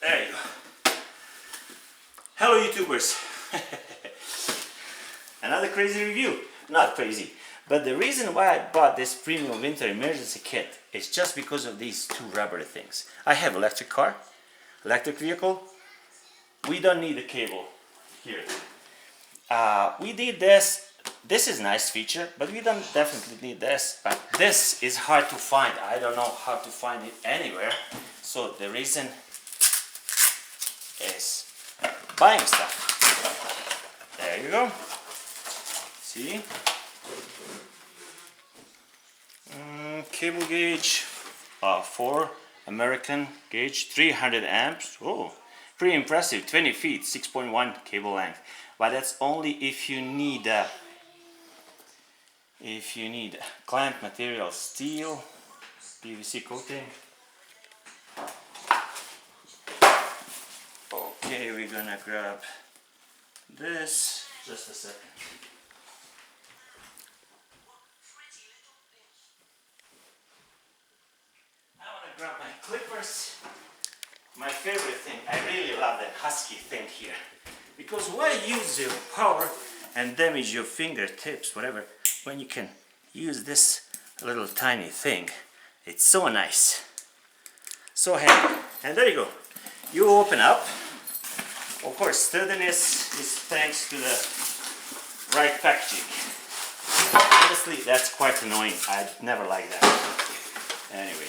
There you go. Hello YouTubers. Another crazy review. Not crazy, but the reason why I bought this premium winter emergency kit is just because of these two rubber things. I have electric car, electric vehicle. We don't need a cable here. We need this. This is a nice feature, but we don't definitely need this. But this is hard to find. I don't know how to find it anywhere. So the reason is buying stuff. There you go. See? Cable gauge, 4 American gauge, 300 amps. Oh, pretty impressive. 20 feet, 6.1 cable length. But that's only if you need clamp material, steel, PVC coating. Okay, we're gonna grab this. Just a second. I wanna grab my clippers. My favorite thing, I really love that husky thing here. Because why use your power and damage your fingertips, whatever, when you can use this little tiny thing? It's so nice. So handy. And there you go. You open up. Of course, sturdiness is thanks to the right packaging. Honestly, that's quite annoying. I never like that. Anyway,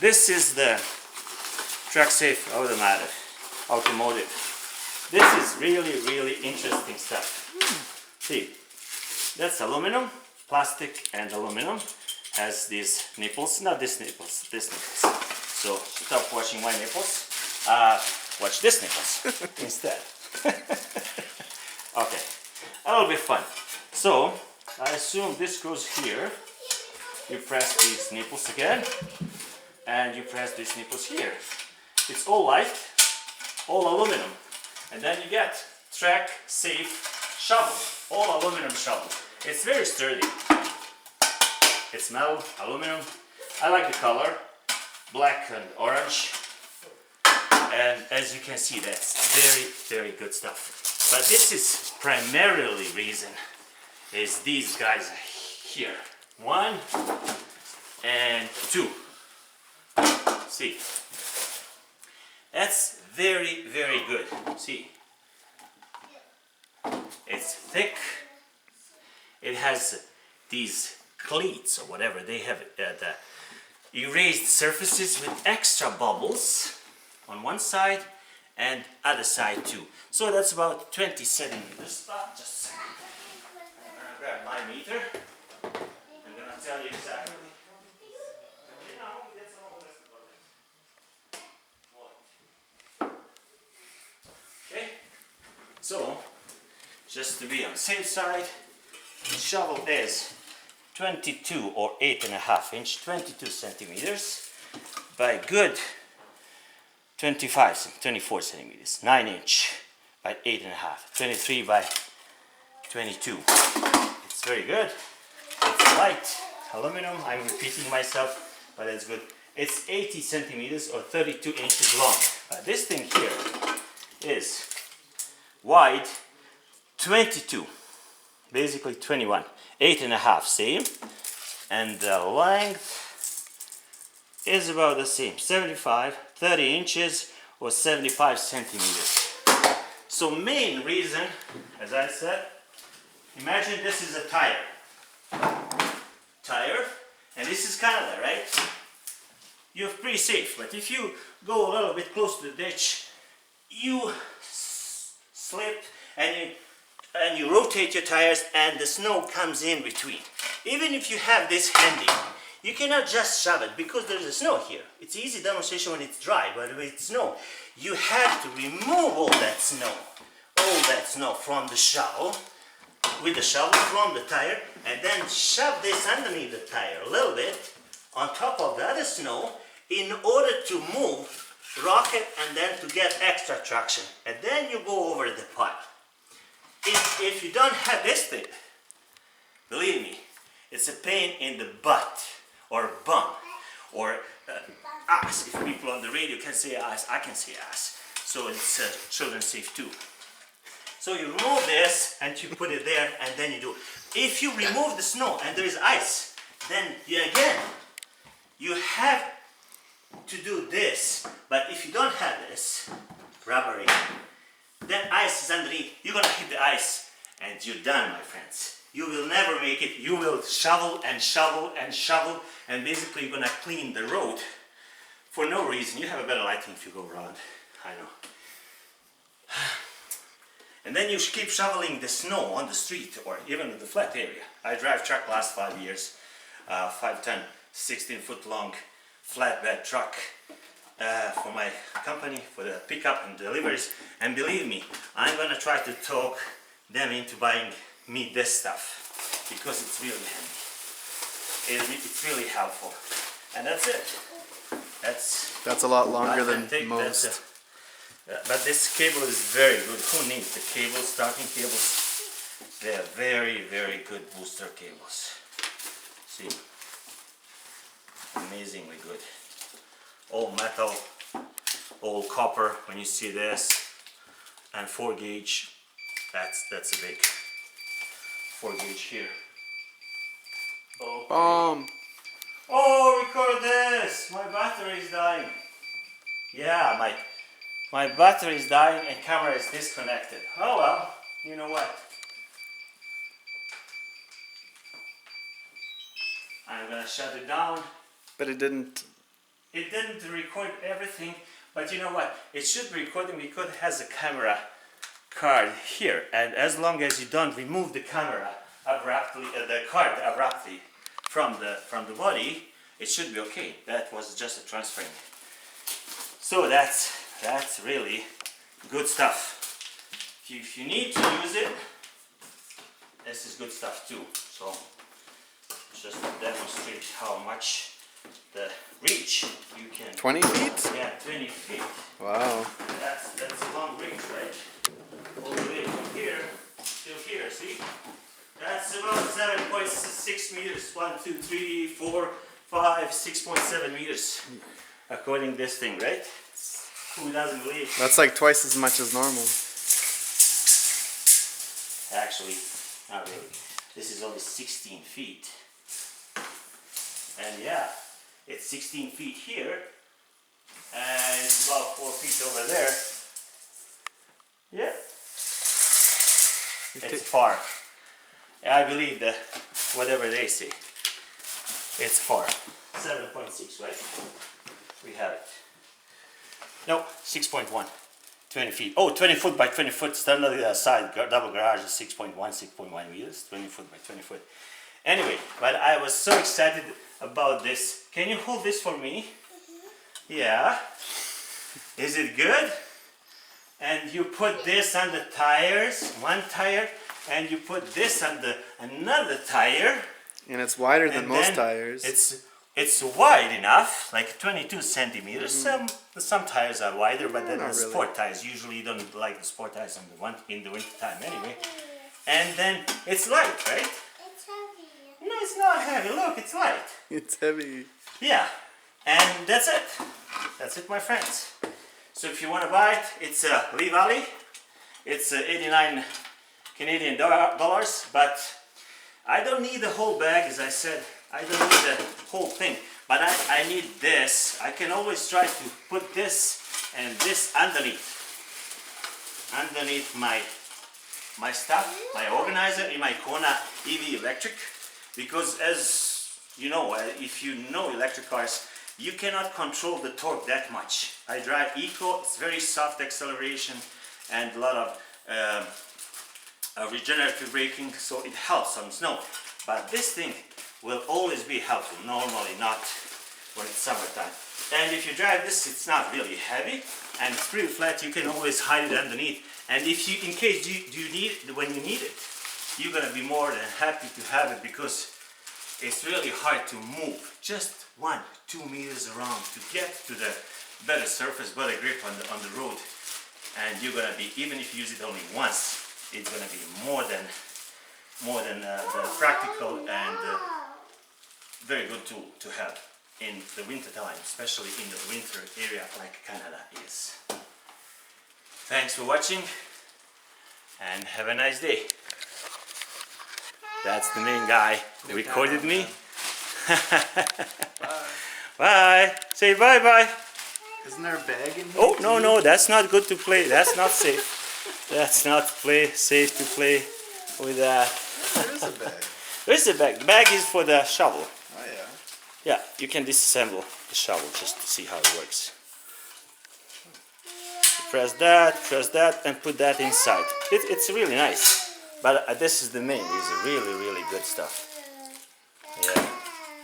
this is the Truck Safe Automotive. This is really interesting stuff. See, that's aluminum, plastic and aluminum. Has these nipples, not these nipples, these nipples. So stop watching my nipples. Watch this nipples instead. Okay, a little bit fun. So I assume this goes here. You press these nipples again, and you press these nipples here. It's all light, all aluminum, and then you get Track Safe shovel, all aluminum shovel. It's very sturdy. It's metal, aluminum. I like the color, black and orange. And as you can see, that's very good stuff. But this is primarily reason is these guys here. 1 and 2. See, that's very good. See, it's thick. It has these cleats or whatever. They have the erased surfaces with extra bubbles on one side and other side too. So that's about 20 centimeters. Just a second. I'm gonna grab my meter. I'm gonna tell you exactly. Okay, so just to be on the safe side, the shovel is 22 or 8.5 inch, 22 centimeters by good 24 centimeters, 9 inch by 8.5, 23 by 22. It's very good. It's light aluminum. I'm repeating myself, but it's good. It's 80 centimeters or 32 inches long. This thing here is wide 22, basically 21, 8.5, same, and the length is about the same, 75, 30 inches or 75 centimeters. So main reason, as I said, imagine this is a tire, and this is Canada, right? You're pretty safe, but if you go a little bit close to the ditch, you slip and you rotate your tires and the snow comes in between. Even if you have this handy, you cannot just shove it because there's a snow here. It's easy demonstration when it's dry, but with snow, you have to remove all that snow from the shovel, with the shovel from the tire, and then shove this underneath the tire a little bit on top of the other snow in order to move, rock it, and then to get extra traction. And then you go over the pile. If you don't have this thing, believe me, it's a pain in the butt or bum or ass. If people on the radio can say ass, I can say ass. So it's children safe too. So you remove this and you put it there, and then you do. If you remove the snow and there is ice, then you have to do this. But if you don't have this rubbery, then ice is underneath. You're gonna hit the ice and you're done, my friends. You will never make it. You will shovel and shovel and shovel, and basically you're gonna clean the road for no reason. You have a better lighting if you go around, I know. And then you keep shoveling the snow on the street or even in the flat area. I drive truck last 5 years, 5-ton, 16-foot long flatbed truck for my company, for the pickup and deliveries. And believe me, I'm gonna try to talk them into buying me this stuff because it's really handy. It's really helpful. And that's it. That's a lot longer than most. But this cable is very good. Who needs the cables, starting cables? They are very, very good booster cables. See? Amazingly good. All metal, all copper. When you see this, and 4 gauge, that's a big 4 gauge here. Okay. Oh, record this! My battery is dying. Yeah, my battery is dying and camera is disconnected. Oh well, you know what? I'm gonna shut it down. But it didn't. It didn't record everything, but you know what? It should be recording because it has a camera card here. And as long as you don't remove the camera abruptly, the card abruptly from the body, it should be okay. That was just a transferring. So that's really good stuff. If you need to use it, this is good stuff too. So just to demonstrate how much the reach you can. 20 feet? Yeah, 20 feet. Wow. That's a long reach, right? All the way from here to here. See? That's about 7.6 meters. 1, 2, 3, 4, 5, 6.7 meters. According to this thing, right? Who doesn't believe? That's like twice as much as normal. Actually, not really. This is only 16 feet. And yeah, it's 16 feet here. And it's about 4 feet over there. Yeah. It's far. I believe that whatever they say. It's far. 7.6, right? We have it. No, 6.1. 20 feet. Oh, 20 foot by 20 foot. Standard side double garage is 6.1 meters. 20 foot by 20 foot. Anyway, but I was so excited about this. Can you hold this for me? Yeah. Is it good? And you put this on the tires, one tire, and you put this on the another tire. And it's wider than most tires. It's wide enough, like 22 centimeters. Some tires are wider, but then the sport tires. Usually you don't like the sport tires in the winter time anyway. And then it's light, right? It's heavy. No, it's not heavy. Look, it's light. It's heavy. Yeah, and that's it. That's it, my friends. So if you want to buy it, it's Lee Valley. It's 89 Canadian dollars, but I don't need the whole bag, as I said. I don't need the whole thing, but I need this. I can always try to put this and this underneath my stuff, my organizer in my Kona EV electric, because as you know, if you know electric cars, you cannot control the torque that much. I drive Eco, it's very soft acceleration and a lot of regenerative braking, so it helps on snow. But this thing will always be helpful, normally not when it's summertime. And if you drive this, it's not really heavy and it's pretty flat. You can always hide it underneath. And if you, in case you need it, when you need it, you're gonna be more than happy to have it, because it's really hard to move just 1-2 meters around to get to the better surface, better grip on the road. And you're gonna be, even if you use it only once, it's gonna be more than the practical and very good tool to have. in the winter time, especially in the winter area like Canada is. Thanks for watching and have a nice day. That's the main guy who recorded me. Bye. Bye. Say bye bye. Isn't there a bag in here? Oh no, that's not good to play. That's not safe. That's not safe to play with that. There is a bag. Where's the bag? The bag is for the shovel. Oh yeah. Yeah, you can disassemble the shovel just to see how it works. Press that, and put that inside. It's really nice. But this is the main. These are really good stuff. Yeah.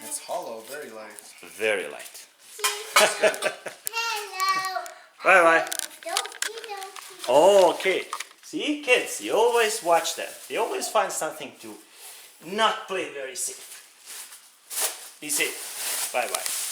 It's hollow, very light. Very light. Hello. Bye bye. Dokie. Okay. See, kids, you always watch that. They always find something to not play very safe. Be safe. Bye bye.